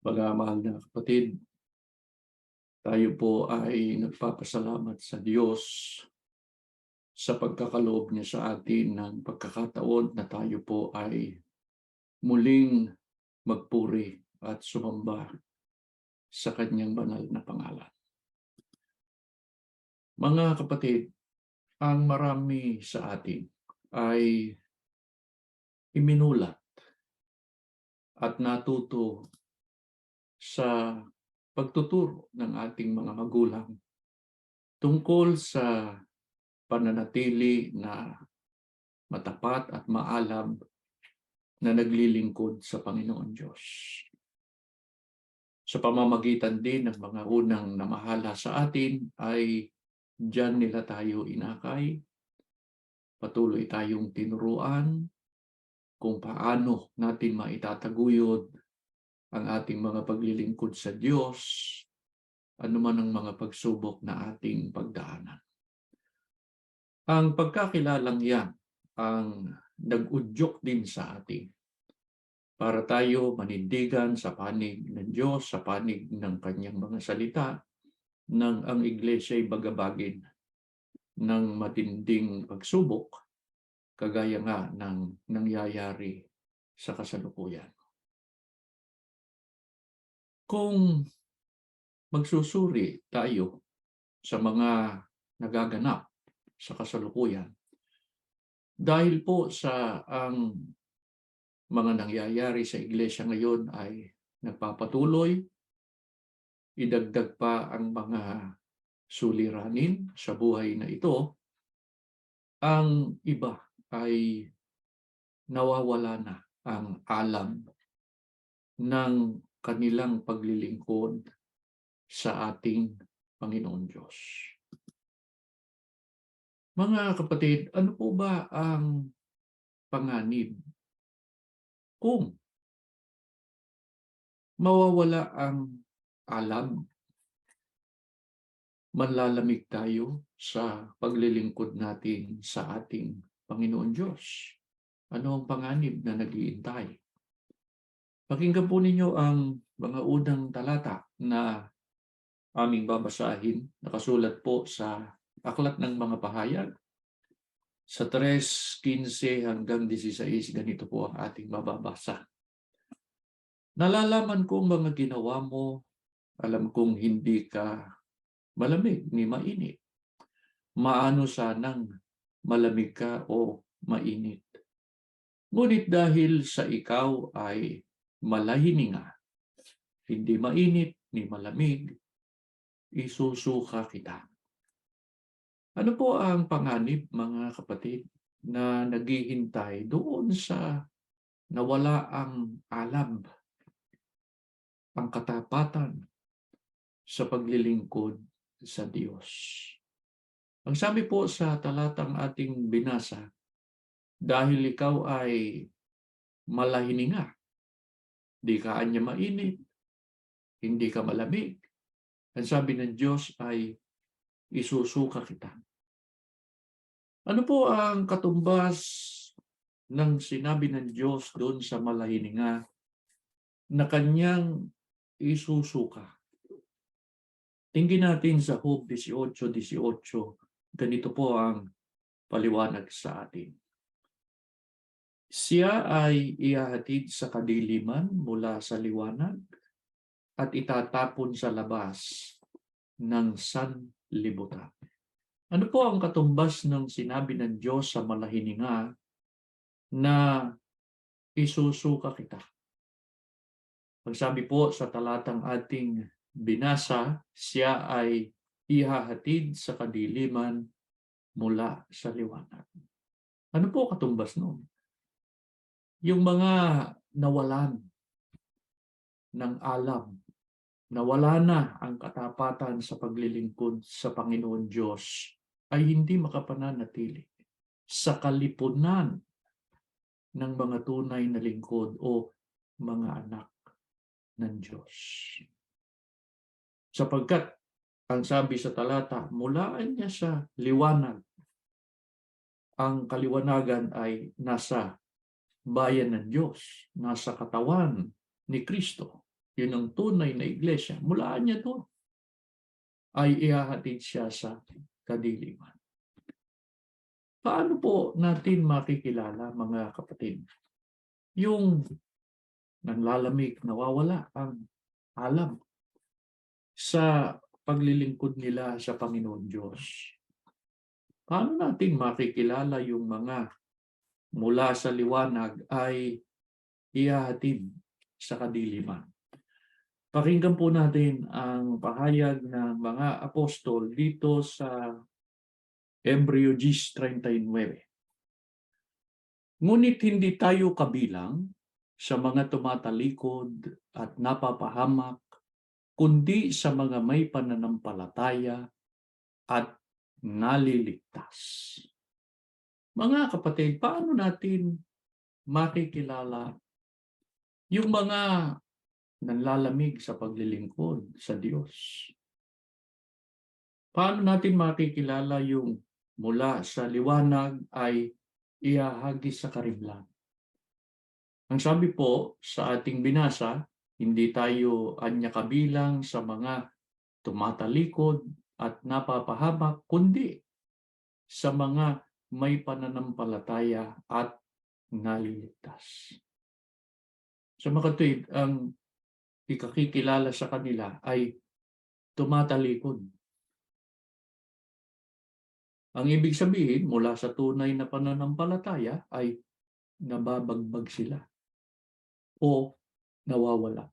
Mga mahal na kapatid, tayo po ay nagpapasalamat sa Diyos sa pagkakaloob niya sa atin ng pagkakataon na tayo po ay muling magpuri at sumamba sa kanyang banal na pangalan. Mga kapatid, ang marami sa atin ay iminulat at natuto sa pagtuturo ng ating mga magulang tungkol sa pananatili na matapat at maalam na naglilingkod sa Panginoon Diyos. Sa pamamagitan din ng mga unang namahala sa atin ay diyan nila tayo inakay, patuloy tayong tinuruan kung paano natin maitataguyod ang ating mga paglilingkod sa Diyos, anuman ang mga pagsubok na ating pagdaanan. Ang pagkakilalang yan ang nag-udyok din sa atin para tayo manindigan sa panig ng Diyos, sa panig ng kanyang mga salita, nang ang iglesia ay bagabagin ng matinding pagsubok, kagaya nga ng nangyayari sa kasalukuyan. Kung magsusuri tayo sa mga nagaganap sa kasalukuyan, dahil po sa ang mga nangyayari sa iglesia ngayon ay nagpapatuloy, idagdag pa ang mga suliranin sa buhay na ito, ang iba ay nawawala na ang alam ng kanilang paglilingkod sa ating Panginoon Diyos. Mga kapatid, ano po ba ang panganib kung mawawala ang alam, manlalamig tayo sa paglilingkod natin sa ating Panginoon Diyos? Ano ang panganib na nag-iintay? Pakinggan po ninyo ang mga unang talata na aming babasahin, nakasulat po sa Aklat ng Mga Pahayag, sa 3:15 hanggang 16, ganito po ang ating mababasa. Nalalaman kong mga ginawa mo, alam kong hindi ka malamig ni mainit. Maano sanang malamig ka o mainit. Ngunit dahil sa ikaw ay malahininga, hindi mainit ni malamig, isusuka kita. Ano po ang panganib, mga kapatid, na naghihintay doon sa nawala ang alam, ang katapatan sa paglilingkod sa Diyos? Ang sabi po sa talatang ating binasa, dahil ikaw ay malahininga, di ka anya mainit, hindi ka malamig, ang sabi ng Diyos ay isusuka kita. Ano po ang katumbas ng sinabi ng Diyos doon sa malahininga na kanyang isusuka? Tingin natin sa Job 18:18. Ganito po ang paliwanag sa atin. Siya ay ihahatid sa kadiliman mula sa liwanag at itatapon sa labas ng sanlibutan. Ano po ang katumbas ng sinabi ng Diyos sa malahininga na isusuka kita? Ang sabi po sa talatang ating binasa, siya ay ihahatid sa kadiliman mula sa liwanag. Ano po katumbas noon? Yung mga nawalan ng alam, nawala na ang katapatan sa paglilingkod sa Panginoon Diyos, ay hindi makapananatili sa kalipunan ng mga tunay na lingkod o mga anak ng Diyos. Sapagkat, ang sabi sa talata, mulaan niya sa liwanag. Ang kaliwanagan ay nasa bayan ng Diyos, nasa katawan ni Kristo. yun ang tunay na iglesia, mulaan niya doon ay ihahatid siya sa kadiliman. Paano po natin makikilala, mga kapatid, yung nanlalamig, nawawala ang alam sa paglilingkod nila sa Panginoon Diyos? Paano natin makikilala yung mga mula sa liwanag ay ihahatid sa kadiliman? Pakinggan po natin ang pahayag ng mga apostol dito sa Hebreo 10:39. Ngunit hindi tayo kabilang sa mga tumatalikod at napapahamak, kundi sa mga may pananampalataya at naliligtas. Mga kapatid, paano natin makikilala yung mga nanlalamig sa paglilingkod sa Diyos? Paano natin makikilala yung mula sa liwanag ay ihahagis sa karimlan? Ang sabi po sa ating binasa, hindi tayo anya kabilang sa mga tumatalikod at napapahamak, kundi sa mga may pananampalataya at naliligtas. Sa mga kapatid, ang ikakikilala sa kanila ay tumatalikod. Ang ibig sabihin, mula sa tunay na pananampalataya ay nababagbag sila o nawawala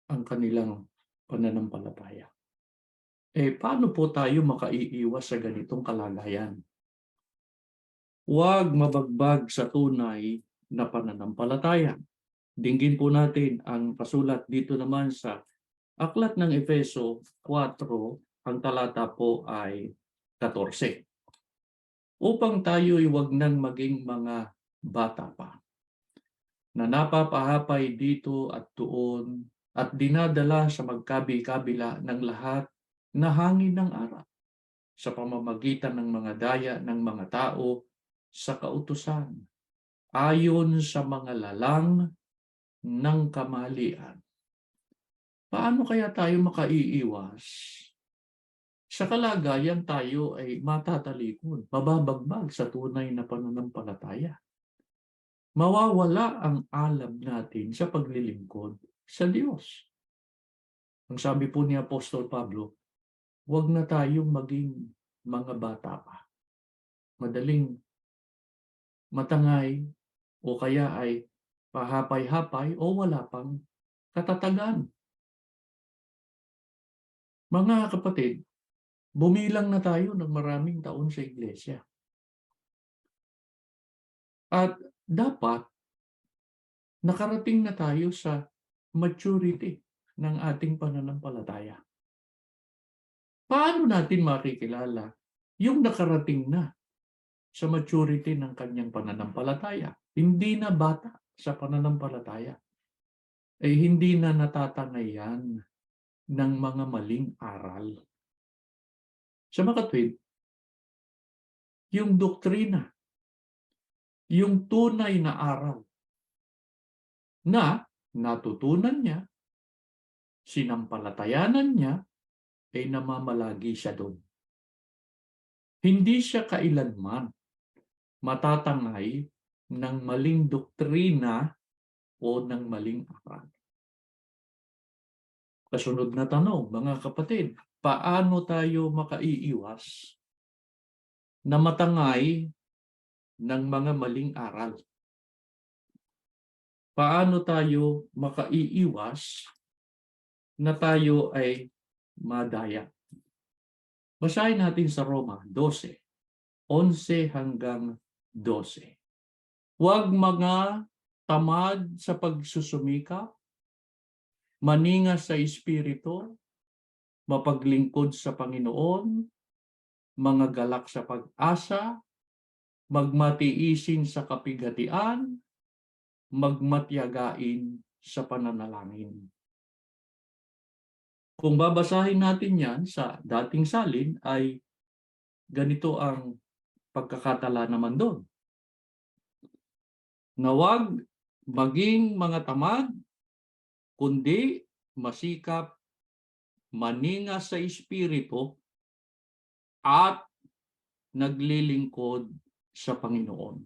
ang kanilang pananampalataya. Paano po tayo makaiiwas sa ganitong kalagayan? Huwag mabagbag sa tunay na pananampalataya. Dinggin po natin ang pasulat dito naman sa Aklat ng Efeso 4, ang talata po ay 14. Upang tayo'y huwag nang maging mga bata pa, na napapahapay dito at doon at dinadala sa magkabi-kabila ng lahat na hangin ng araw sa pamamagitan ng mga daya ng mga tao sa kautusan, ayon sa mga lalang ng kamalian. Paano kaya tayo makaiiwas sa kalagayan tayo ay matatalikod, mababagbag sa tunay na pananampalataya? Mawawala ang alam natin sa paglilingkod sa Diyos. Ang sabi po ni Apostol Pablo, huwag na tayong maging mga bata pa. Madaling matangay o kaya ay pahapay-hapay o wala pang katatagan. Mga kapatid, bumilang na tayo ng maraming taon sa iglesia. At dapat nakarating na tayo sa maturity ng ating pananampalataya. Paano natin makikilala yung nakarating na sa maturity ng kanyang pananampalataya? Hindi na bata sa pananampalataya. Hindi na natatanayan ng mga maling aral. Sa mga kapatid, yung doktrina, yung tunay na aral na natutunan niya, sinampalatayanan niya, ay namamalagi siya doon. Hindi siya kailanman matatangay ng maling doktrina o ng maling aral. Kasunod na tanong, mga kapatid, paano tayo makaiiwas na matangay ng mga maling aral? Paano tayo makaiiwas na tayo ay madaya? Basahin natin sa Roma 12:11 hanggang 12. Huwag mga tamad sa pagsusumikap, maningas sa espiritu, mapaglingkod sa Panginoon, mga galak sa pag-asa, magmatiisin sa kapigatian, magmatyagain sa pananalangin. Kung babasahin natin yan sa dating salin ay ganito ang pagkakatala naman doon. Na huwag maging mga tamad, kundi masikap, maningas sa espiritu, at naglilingkod sa Panginoon.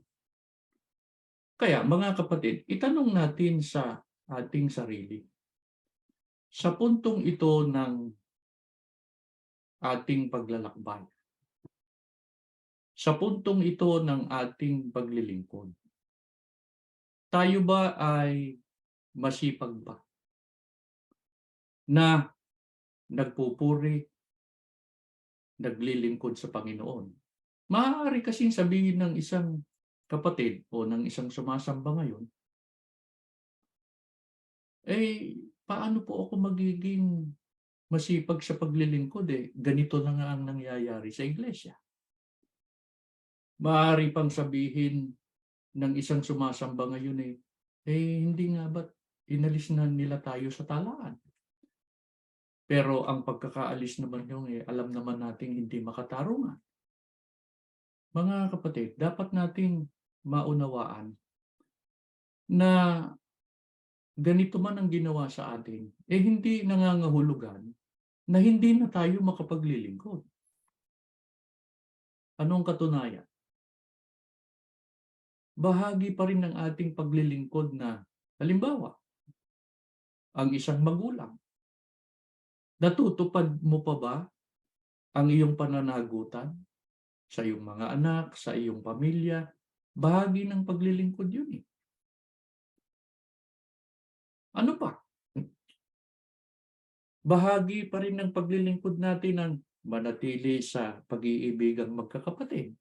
Kaya mga kapatid, itanong natin sa ating sarili. Sa puntong ito ng ating paglalakbay, sa puntong ito ng ating paglilingkod, tayo ba ay masipag ba na nagpupuri, naglilingkod sa Panginoon? Maaari kasing sabihin ng isang kapatid o ng isang sumasamba ngayon, paano po ako magiging masipag sa paglilingkod ganito na nga ang nangyayari sa iglesia. Maaari pang sabihin ng isang sumasamba ngayon hindi nga ba't inalis na nila tayo sa talaan? Pero ang pagkakaalis naman yung alam naman nating hindi makatarungan. Mga kapatid, dapat nating maunawaan na ganito man ang ginawa sa atin, hindi nangangahulugan na hindi na tayo makapaglilingkod. Anong katunayan? Bahagi pa rin ng ating paglilingkod na, halimbawa, ang isang magulang. Natutupad mo pa ba ang iyong pananagutan sa iyong mga anak, sa iyong pamilya? Bahagi ng paglilingkod yun . Ano pa? Bahagi pa rin ng paglilingkod natin ang manatili sa pag-iibigang magkakapatid.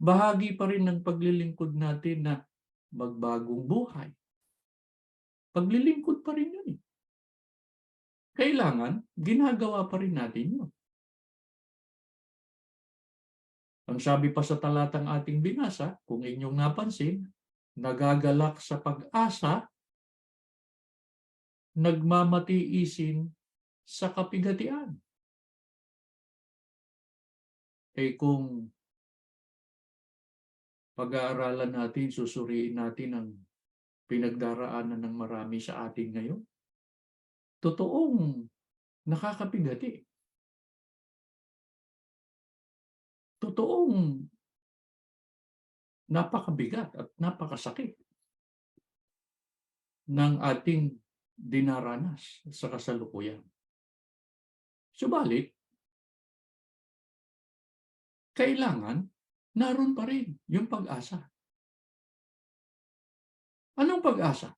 Bahagi pa rin ng paglilingkod natin na magbagong buhay. Paglilingkod pa rin yun . Kailangan, ginagawa pa rin natin yun. Ang sabi pa sa talatang ating binasa, kung inyong napansin, nagagalak sa pag-asa, nagmamatiisin sa kapigatian. Kung pag-aaralan natin, susuriin natin ang pinagdaraanan ng marami sa atin ngayon, totoong nakakapigati. Totoong napakabigat at napakasakit ng ating dinaranas sa kasalukuyan. Subalit, kailangan naroon pa rin yung pag-asa. Anong pag-asa?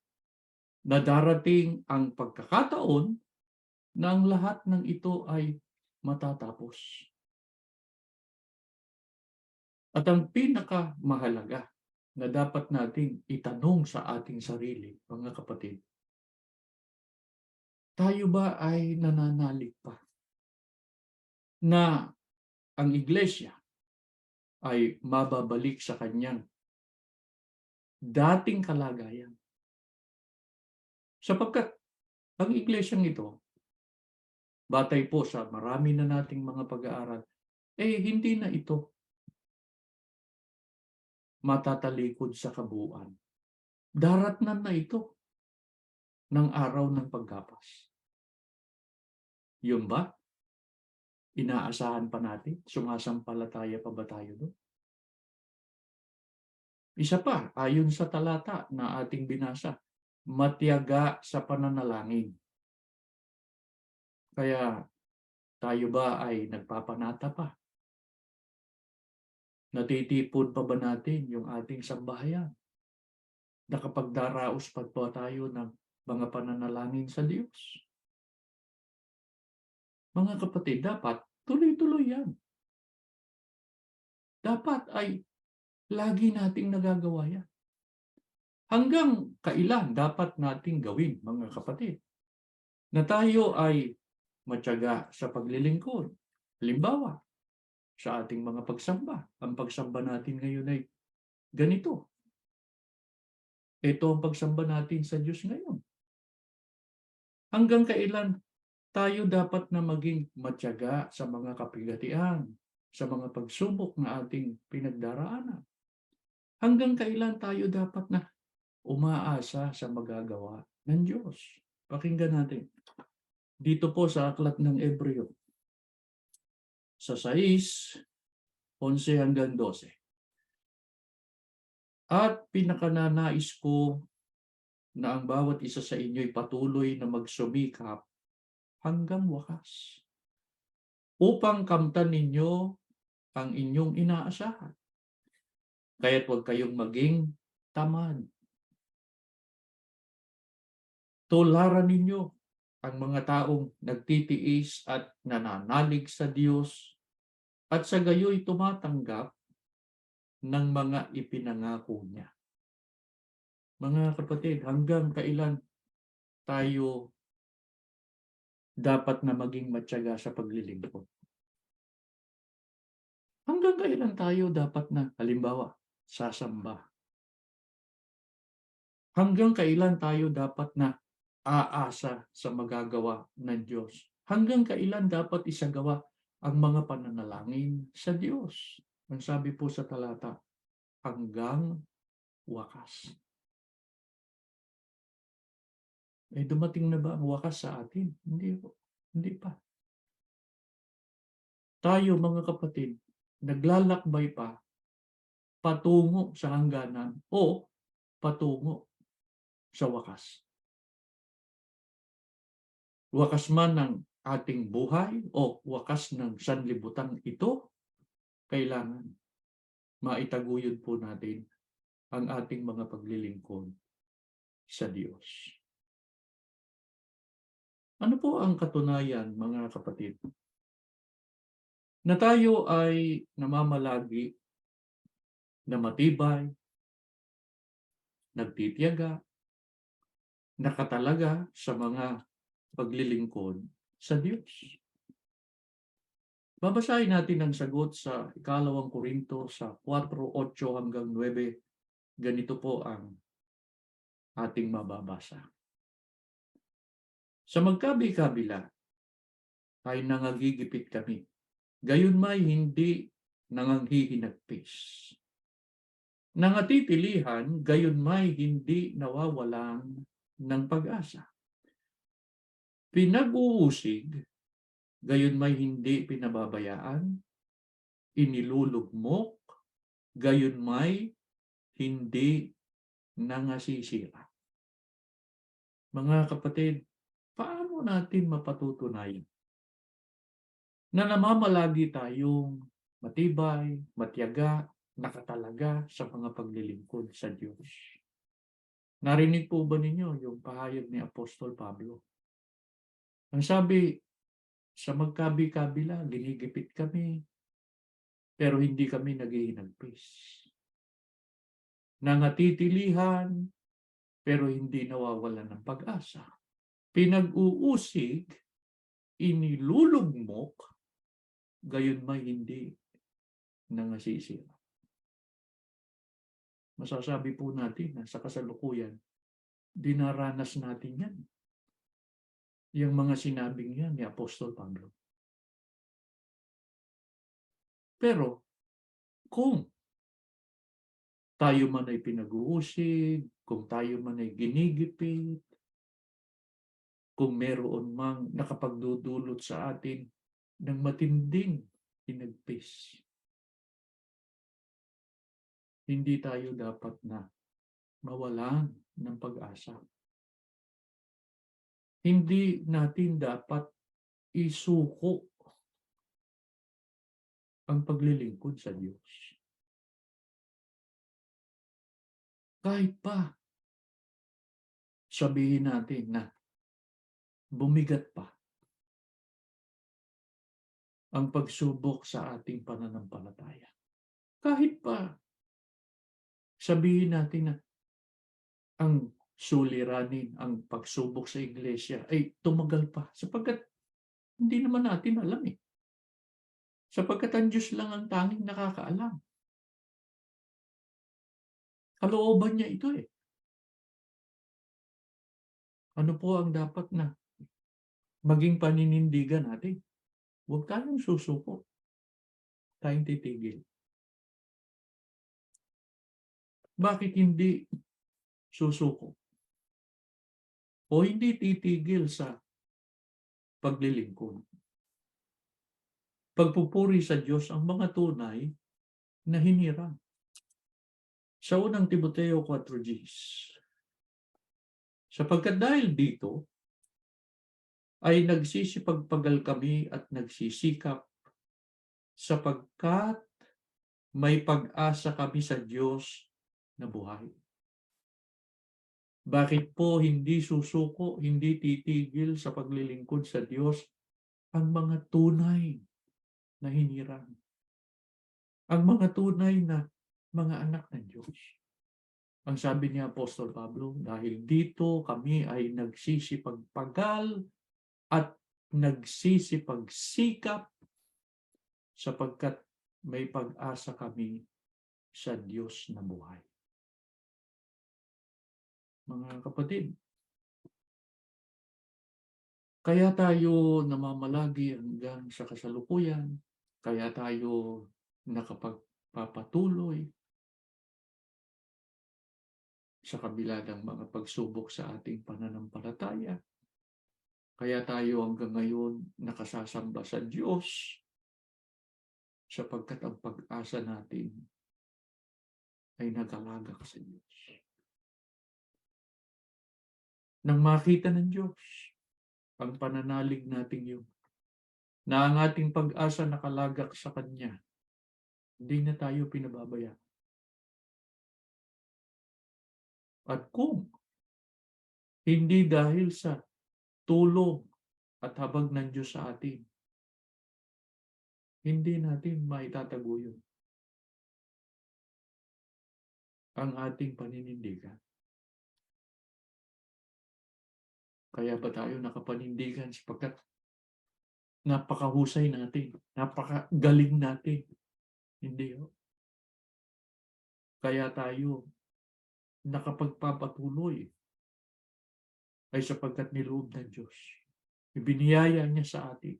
Na darating ang pagkakataon na ang lahat ng ito ay matatapos. At ang pinakamahalaga na dapat nating itanong sa ating sarili, mga kapatid, tayo ba ay nananalig pa na ang iglesia ay mababalik sa kanyang dating kalagayan? Sapagkat ang iglesyang ito, batay po sa marami na nating mga pag-aaral, hindi na ito matatalikod sa kabuuan. Daratnan na ito ng araw ng paggapas. Yun ba? Inaasahan pa natin? Sumasampalataya pa ba tayo doon? Isa pa, ayon sa talata na ating binasa, matiyaga sa pananalangin. Kaya tayo ba ay nagpapanata pa? Natitipon pa ba natin yung ating sambahayan? Nakapagdaraos pa ba tayo ng mga pananalangin sa Diyos? Mga kapatid, dapat tuloy-tuloy yan. Dapat ay lagi nating nagagawa yan. Hanggang kailan dapat nating gawin, mga kapatid, na tayo ay matyaga sa paglilingkod? Halimbawa, sa ating mga pagsamba. Ang pagsamba natin ngayon ay ganito. Ito ang pagsamba natin sa Diyos ngayon. Hanggang kailan tayo dapat na maging matyaga sa mga kapigatian, sa mga pagsubok na ating pinagdaraanan? Hanggang kailan tayo dapat na umaasa sa magagawa ng Diyos. Pakinggan natin. Dito po sa aklat ng Ebreo, sa 6:11 hanggang 12. At pinakananais ko na ang bawat isa sa inyo'y patuloy na magsumikap hanggang wakas upang kamtan ninyo ang inyong inaasahan. Kaya't huwag kayong maging tamad. Tularan ninyo ang mga taong nagtitiis at nananalig sa Diyos at sa gayoy tumatanggap ng mga ipinangako niya. Mga kapatid, hanggang kailan tayo dapat na maging matyaga sa paglilingkod? Hanggang kailan tayo dapat na, halimbawa, sasamba? Hanggang kailan tayo dapat na aasa sa magagawa ng Diyos? Hanggang kailan dapat isagawa ang mga pananalangin sa Diyos? Ang sabi po sa talata, hanggang wakas. Dumating na ba ang wakas sa atin? Hindi po. Hindi pa. Tayo mga kapatid, naglalakbay pa patungo sa hangganan o patungo sa wakas. Wakas man ng ating buhay o wakas ng sanlibutan ito, kailangan maitaguyod po natin ang ating mga paglilingkod sa Diyos. Ano po ang katunayan, mga kapatid? Na tayo ay namamalagi na matibay, nagtitiyaga, nakatalaga sa mga paglilingkod sa Diyos. Babasahin natin ang sagot sa 2 Korinto sa 4:8 hanggang 9. Ganito po ang ating mababasa. Sa magkabi-kabila ay nangagigipit kami. Gayunmay hindi nanganghihinagpis. Nangatitilihan, gayunmay hindi nawawalan ng pag-asa. Pinag-uusig, gayunmay hindi pinababayaan. Inilulugmok, gayunmay hindi nangasisira. Mga kapatid, paano natin mapatutunayan na namamalagi tayong matibay, matiyaga, nakatalaga sa mga paglilingkod sa Diyos? Narinig po ba ninyo yung pahayag ni Apostol Pablo? Ang sabi, sa magkabi-kabila, ginigipit kami, pero hindi kami naghihinagpis. Nangatitilihan, pero hindi nawawalan ng pag-asa. Pinag-uusig, inilulugmok, gayon may hindi nangasisira. Masasabi po natin na sa kasalukuyan, dinaranas natin yan. Yung mga sinabing yan ni Apostol Pablo. Pero, kung tayo man ay pinag-uusig, kung tayo man ay ginigipit, kung meron mang nakapagdudulot sa atin ng matinding hinagpis, hindi tayo dapat na mawalan ng pag-asa. Hindi natin dapat isuko ang paglilingkod sa Diyos. Kahit pa sabihin natin na bumigat pa ang pagsubok sa ating pananampalataya. Kahit pa sabihin natin na ang suliranin, ang pagsubok sa iglesia ay tumagal pa sapagkat hindi naman natin alam eh. Sapagkat ang Diyos lang ang tanging nakakaalam. Kalooban niya ito eh. Ano po ang dapat na maging paninindigan natin? Huwag tayong susuko. Tayong titigil. Bakit hindi susuko? o hindi titigil sa paglilingkod. Pagpupuri sa Diyos ang mga tunay na hinirang. Sa unang Timoteo 4:10, sapagkat dahil dito ay nagsisipagpagal kami at nagsisikap sapagkat may pag-asa kami sa Diyos na buhay. Bakit po hindi susuko, hindi titigil sa paglilingkod sa Diyos ang mga tunay na hinirang? Ang mga tunay na mga anak ng Diyos. Ang sabi ni Apostol Pablo, dahil dito kami ay nagsisipagpagal at nagsisipagsikap sapagkat may pag-asa kami sa Diyos na buhay. Mga kapatid, kaya tayo namamalagi hanggang sa kasalukuyan, kaya tayo nakapagpapatuloy sa kabila ng mga pagsubok sa ating pananampalataya. Kaya tayo hanggang ngayon nakasasamba sa Diyos sapagkat ang pag-asa natin ay nag-alagak sa Diyos. Nang makita ng Diyos ang pananalig nating yun, na ang ating pag-asa nakalagak sa Kanya, hindi na tayo pinababayaan. At kung hindi dahil sa tulong at habag ng Diyos sa atin, hindi natin maitataguyod ang ating paninindigan. Kaya ba tayo nakapanindigan sapagkat napakahusay natin, napakagaling natin? Hindi. Kaya tayo nakapagpapatuloy ay sapagkat niloob ng Diyos. Ibiniyaya niya sa atin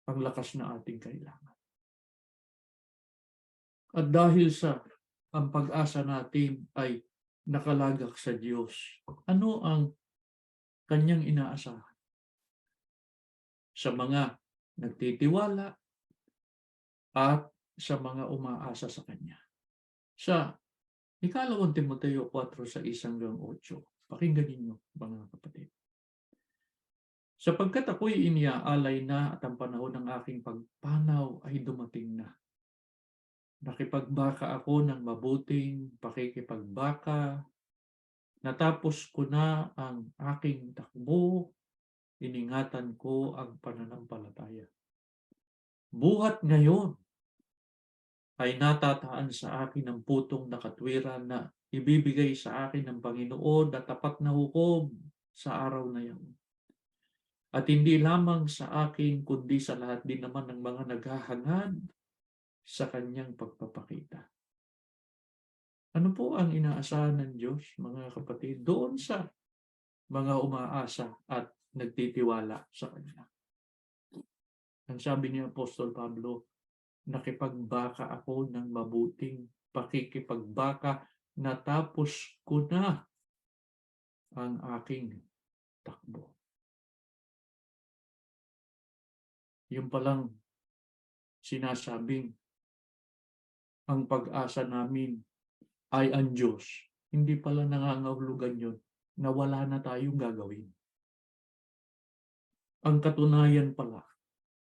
ang lakas na ating kailangan. At dahil sa ang pag-asa natin ay nakalagak sa Diyos, ano ang Kanyang inaasahan? Sa mga nagtitiwala at sa mga umaasa sa Kanya. Sa Ikalawang Timoteo 4:6-8, pakinggan ninyo, mga kapatid. Sapagkat ako'y iniaalay na at ang panahon ng aking pagpanaw ay dumating na. Nakipagbaka ako ng mabuting pakikipagbaka. Natapos ko na ang aking takbo. Iningatan ko ang pananampalataya. Buhat ngayon ay natataan sa akin ang putong na katwiran na ibibigay sa akin ng Panginoon na tapat na hukom sa araw na iyon. At hindi lamang sa akin, kundi sa lahat din naman ng mga naghahangad sa kanyang pagpapakita. Ano po ang inaasahan ng Diyos, mga kapatid, doon sa mga umaasa at nagtitiwala sa Kanya? Ang sabi ni Apostol Pablo, nakipagbaka ako ng mabuting pakikipagbaka, natapos ko na ang aking takbo. Yung palang sinasabing ang pag-asa namin ay ang Diyos, hindi pala nangangahulugan yun na wala na tayong gagawin. Ang katunayan pala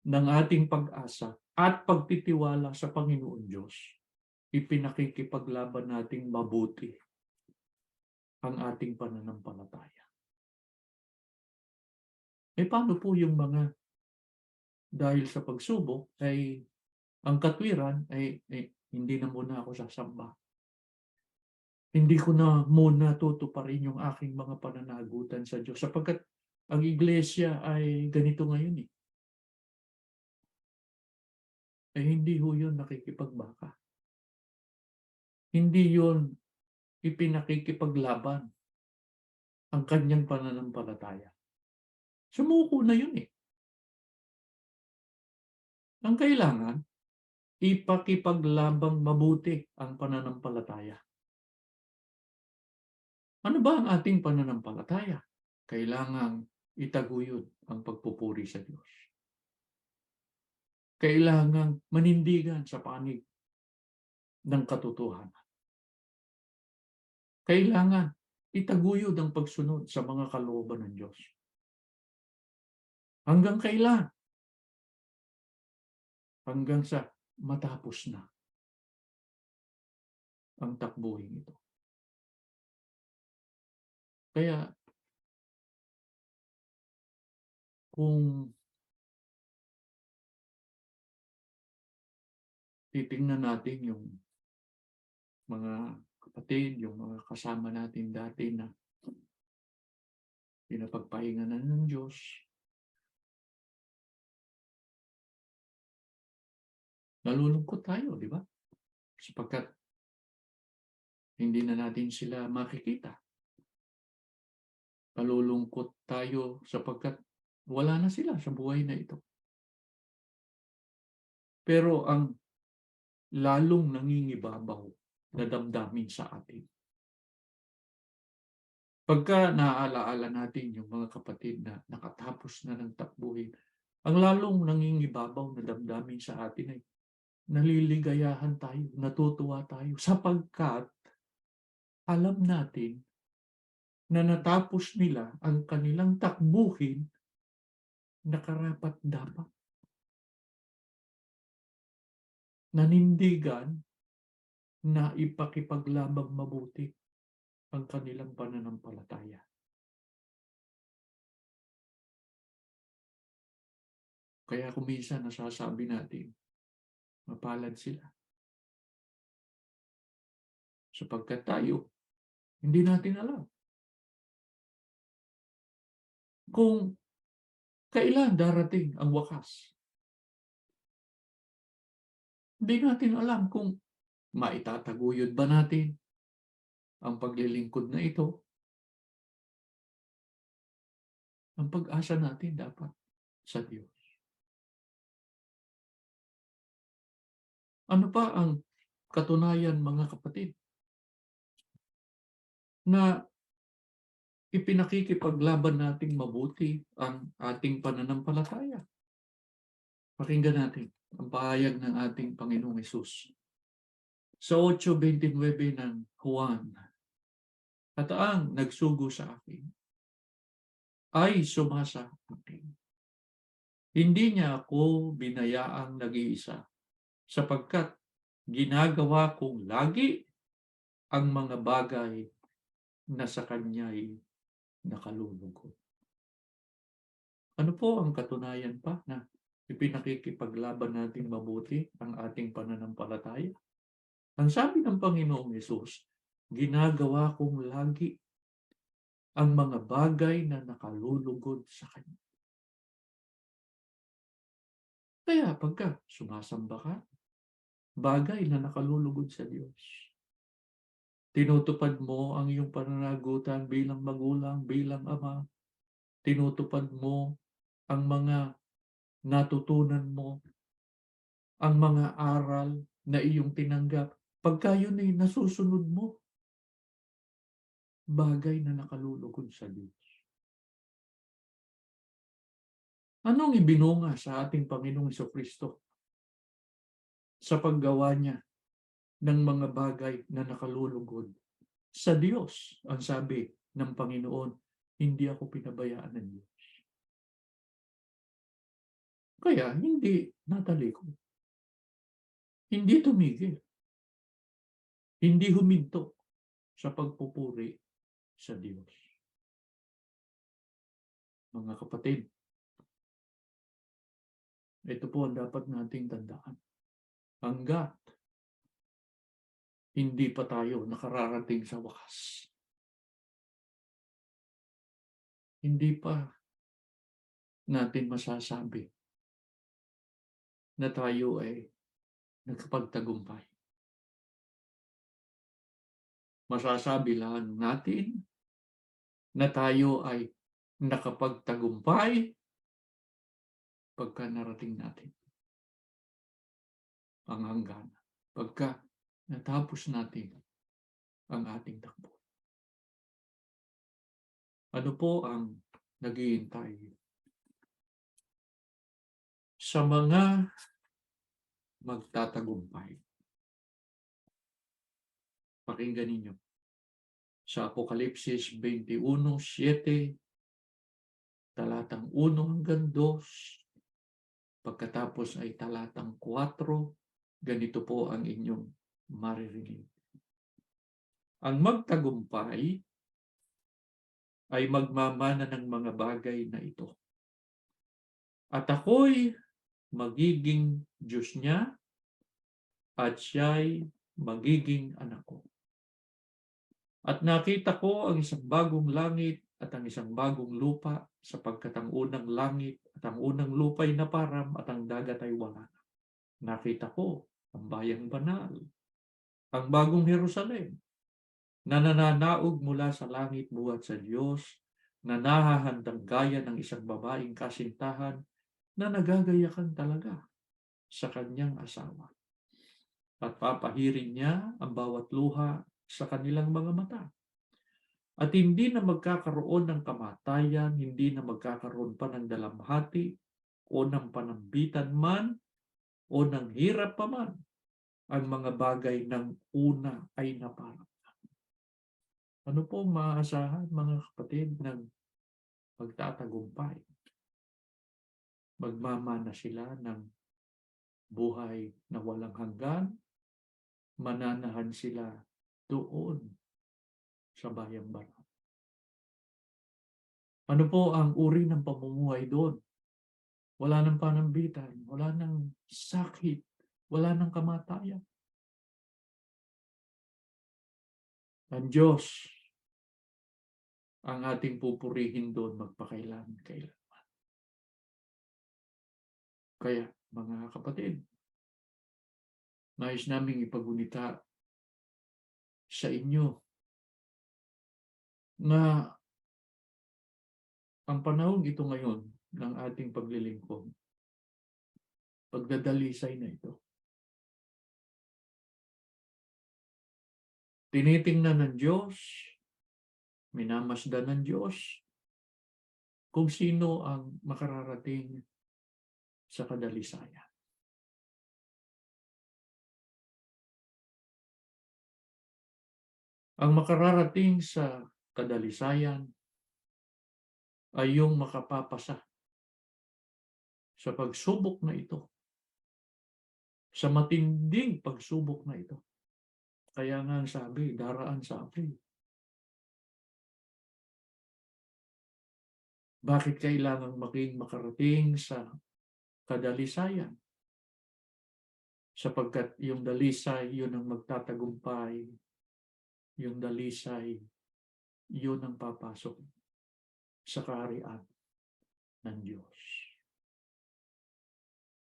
ng ating pag-asa at pagtitiwala sa Panginoon Diyos, ipinakikipaglaban nating mabuti ang ating pananampalataya. Paano po yung mga dahil sa pagsubok ay ang katwiran ay hindi na muna ako sasamba. Hindi ko na muna tutuparin yung aking mga pananagutan sa Diyos sapagkat ang iglesia ay ganito ngayon eh. Hindi ho yun nakikipagbaka. Hindi yun ipinakikipaglaban ang kanyang pananampalataya. Sumuko na yun eh. Ang kailangan, ipakipaglabang mabuti ang pananampalataya. Ano ba ang ating pananampalataya? Kailangang itaguyod ang pagpupuri sa Diyos. Kailangang manindigan sa panig ng katotohanan. Kailangan itaguyod ang pagsunod sa mga kalooban ng Diyos. Hanggang kailan? Hanggang sa matapos na ang takbuhin ito. Kaya kung titingnan natin yung mga kapatid, yung mga kasama natin dati na pinapagpahinganan ng Diyos, nalulungkot tayo, di ba? Sapagkat hindi na natin sila makikita. Nalulungkot tayo sapagkat wala na sila sa buhay na ito. Pero ang lalong nangingibabaw na damdamin sa atin, pagka naaalaala natin yung mga kapatid na nakatapos na ng takbuhin, ang lalong nangingibabaw na damdamin sa atin ay naliligayahan tayo, natutuwa tayo, sapagkat alam natin na natapos nila ang kanilang takbuhin na karapat-dapat. Nanindigan na ipakipaglabang mabuti ang kanilang pananampalataya. Kaya kung minsan nasasabi natin, mapalad sila. Sapagkat tayo, hindi natin alam kung kailan darating ang wakas. Hindi natin alam kung maitataguyod ba natin ang paglilingkod na ito. Ang pag-asa natin dapat sa Diyos. Ano pa ang katunayan, mga kapatid, na ipinakikipaglaban nating mabuti ang ating pananampalataya? Pakinggan natin ang pahayag ng ating Panginoong Hesus sa 8:29 ng Juan. At ang nagsugo sa akin ay sumasa akin. Hindi niya ako binayaang nag-iisa, sapagkat ginagawa kong lagi ang mga bagay na sa kanya'y nakalulugod. Ano po ang katunayan pa na ipinakikipaglaban natin mabuti ang ating pananampalataya? Ang sabi ng Panginoong Hesus, ginagawa kong lagi ang mga bagay na nakalulugod sa Kanya. Kaya pagka sumasamba ka, bagay na nakalulugod sa Diyos. Tinutupad mo ang iyong pananagutan bilang magulang, bilang ama. Tinutupad mo ang mga natutunan mo, ang mga aral na iyong tinanggap. Pagka yun ay nasusunod mo, bagay na nakalulugod sa Diyos. Anong ibinunga sa ating Panginoong Jesucristo sa paggawa niya ng mga bagay na nakalulugod sa Diyos? Ang sabi ng Panginoon, hindi ako pinabayaan ng Diyos. Kaya hindi natalikod. Hindi tumigil. Hindi huminto sa pagpupuri sa Diyos. Mga kapatid, ito po ang dapat nating tandaan. Hanggat hindi pa tayo nakararating sa wakas, hindi pa natin masasabi na tayo ay nagkapagtagumpay. Masasabi lang natin na tayo ay nakapagtagumpay pagka narating natin ang hangganan. Pagka natapos natin ang ating takbo. Ano po ang naghihintay sa mga magtatagumpay? Pakinggan ninyo. Sa Apokalipsis 21:7, talatang 1 hanggang 2, pagkatapos ay talatang 4, ganito po ang inyong maririnig. Ang magtagumpay ay magmamana ng mga bagay na ito. At ako'y magiging Diyos niya at siya'y magiging anak ko. At nakita ko ang isang bagong langit at ang isang bagong lupa, sapagkat ang unang langit at ang unang lupa'y naparam at ang dagat ay wala na. Nakita ko ang bayang banal, ang bagong Jerusalem, na nananaog mula sa langit buhat sa Diyos, na nahahandang gaya ng isang babaeng kasintahan na nagagayakan talaga sa kanyang asawa. At papahirin niya ang bawat luha sa kanilang mga mata. At hindi na magkakaroon ng kamatayan, hindi na magkakaroon pa ng dalamhati, o ng panambitan man, o ng hirap pa man. Ang mga bagay ng una ay naparang. Ano po maaasahan, mga kapatid, ng magtatagumpay? Magmamana sila ng buhay na walang hanggan, mananahan sila doon sa bayang banal. Ano po ang uri ng pamumuhay doon? Wala ng panambitan, wala ng sakit, wala ng kamatayan. Ang Diyos ang ating pupurihin doon magpakailan-kailan. Kaya, mga kapatid, nais naming ipagunita sa inyo na ang panahon ito ngayon ng ating paglilingkod, pagdadalisay na ito. Tinitingnan ng Diyos, minamasdan ng Diyos, kung sino ang makararating sa kadalisayan. Ang makararating sa kadalisayan ay yung makapapasa sa pagsubok na ito, sa matinding pagsubok na ito. Kaya nga sabi, daraan sa apoy. Bakit kailangang maging makarating sa kadalisayan? Sapagkat yung dalisay, yun ang magtatagumpay. Yung dalisay, yun ang papasok sa kaharian ng Diyos.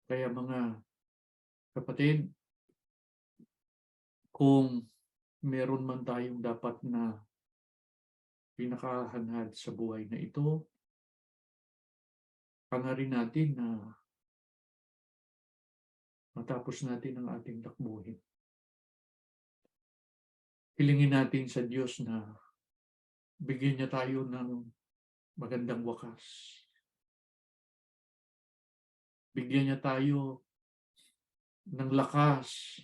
Kaya mga kapatid, kung meron man tayong dapat na pinakahangad sa buhay na ito, hangarin natin na matapos natin ang ating takbuhin. Hilingin natin sa Diyos na bigyan niya tayo ng magandang wakas. Bigyan niya tayo ng lakas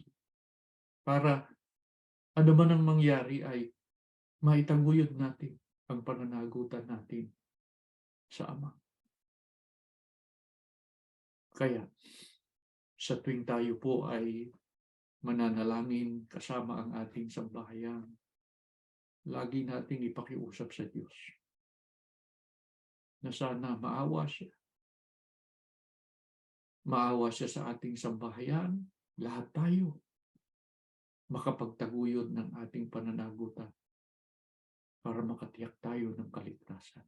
para ano man ang mangyari ay maitaguyod natin ang pananagutan natin sa Ama. Kaya, sa tuwing tayo po ay mananalangin kasama ang ating sambahayan, lagi nating ipakiusap sa Diyos na sana maawa siya. Maawa siya sa ating sambahayan, lahat tayo makapagtaguyod ng ating pananagutan para makatiyak tayo ng kaligtasan.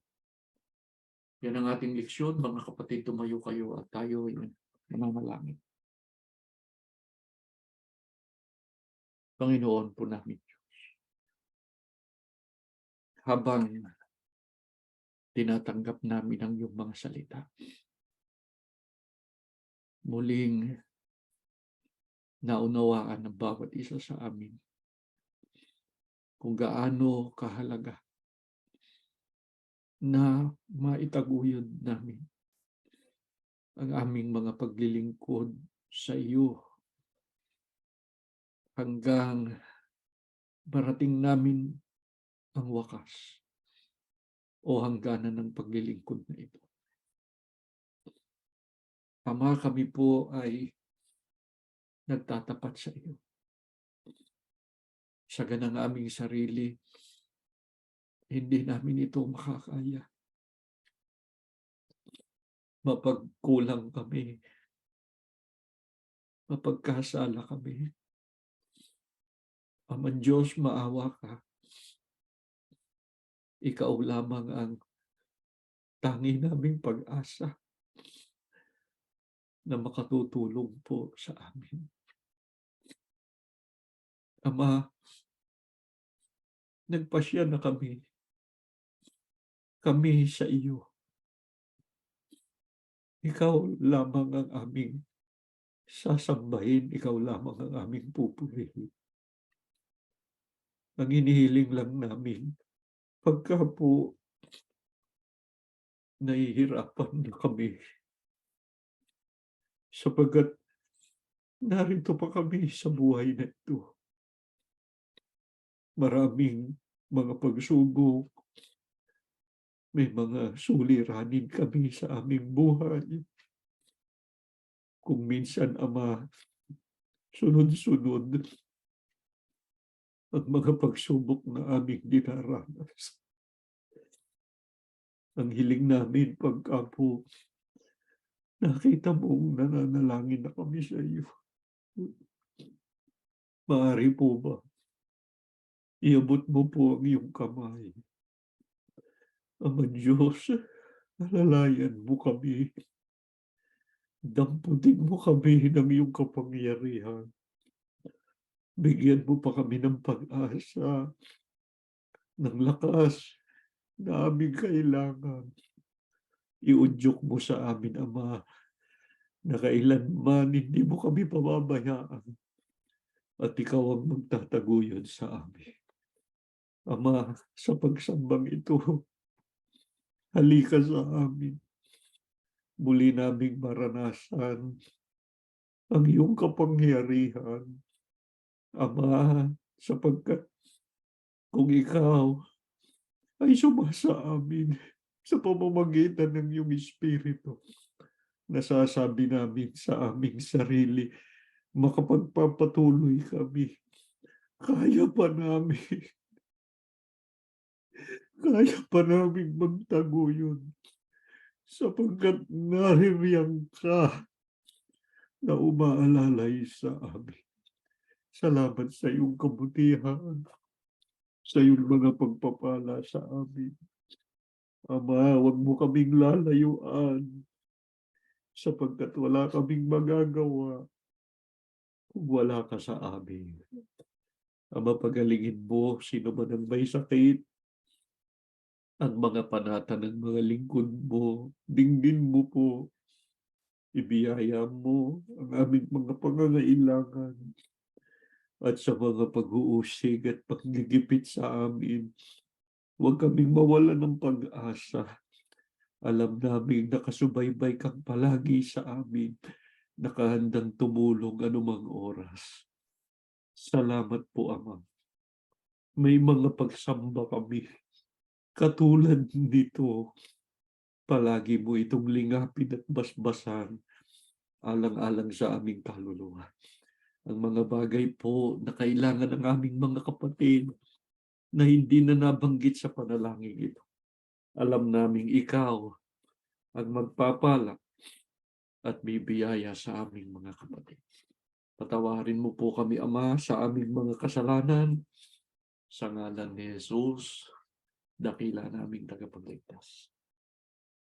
Yan ang ating leksyon, mga kapatid, tumayo kayo at tayo ay mananalangin. Panginoon po namin Diyos, habang tinatanggap namin ang iyong mga salita, muling naunawaan ng bawat isa sa amin kung gaano kahalaga na maitaguyod namin ang aming mga paglilingkod sa iyo hanggang marating namin ang wakas o hangganan ng paglilingkod na ito. Ama, kami po ay nagtatapat sa iyo. Sa ganang aming sarili, hindi namin ito makakaya. Mapagkulang kami, mapagkasala kami. Ama Diyos, maawa ka. Ikaw lamang ang tangi naming pag-asa na makatutulong po sa amin. Ama, nagpasya na kami sa iyo. Ikaw lamang ang aming sasambahin, ikaw lamang ang aming pupurihin. Ang inihiling lang namin, pagka po nahihirapan na kami, sapagkat narito pa kami sa buhay na ito. Maraming mga pagsubok, may mga suliranin kami sa aming buhay. Kung minsan, Ama, sunod-sunod ang mga pagsubok na aming dinaranas. Ang hiling namin pagka po nakita mong nananalangin na kami sa iyo. Maaari po ba iabot mo po ang iyong kamay? Ama Diyos, alalayan mo kami. Damputin mo kami ng iyong kapangyarihan. Bigyan mo pa kami ng pag-asa, ng lakas na aming kailangan. Iudyok mo sa amin, Ama, na kailanman hindi mo kami pababayaan at ikaw ang magtataguyod sa amin. Ama, sa pagsambang ito, halika sa amin. Muli naming maranasan ang iyong kapangyarihan. Ama, sapagkat kung ikaw ay sumasa amin sa pamamagitan ng iyong Espiritu, nasasabi namin sa aming sarili, makapagpapatuloy kami. Kaya pa namin. Kaya pa namin magtaguyod sapagkat naririyang ka na umaalalay sa amin. Salamat sa iyong kabutihan, sa iyong mga pagpapala sa amin. Ama, huwag mo kaming lalayuan sapagkat wala kaming magagawa kung wala ka sa amin. Ama, pagalingin mo sino man ang may sakit, ang mga panata ng mga lingkod mo, dinggin mo po, ibiyaya mo ang aming mga pangangailangan at sa mga pag-uusig at paggigipit sa amin. Huwag kaming mawala ng pag-asa. Alam namin nakasubaybay kang palagi sa amin, nakahandang tumulong anumang oras. Salamat po, Ama. May mga pagsamba kami. Katulad nito, palagi mo itong lingapin at basbasan alang-alang sa aming kaluluwa. Ang mga bagay po na kailangan ng aming mga kapatid na hindi na nabanggit sa panalangin ito. Alam naming ikaw ang magpapala at bibiyaya sa aming mga kapatid. Patawarin mo po kami, Ama, sa aming mga kasalanan. Sa ngalan ni Jesus, dakila naming tagapagligtas.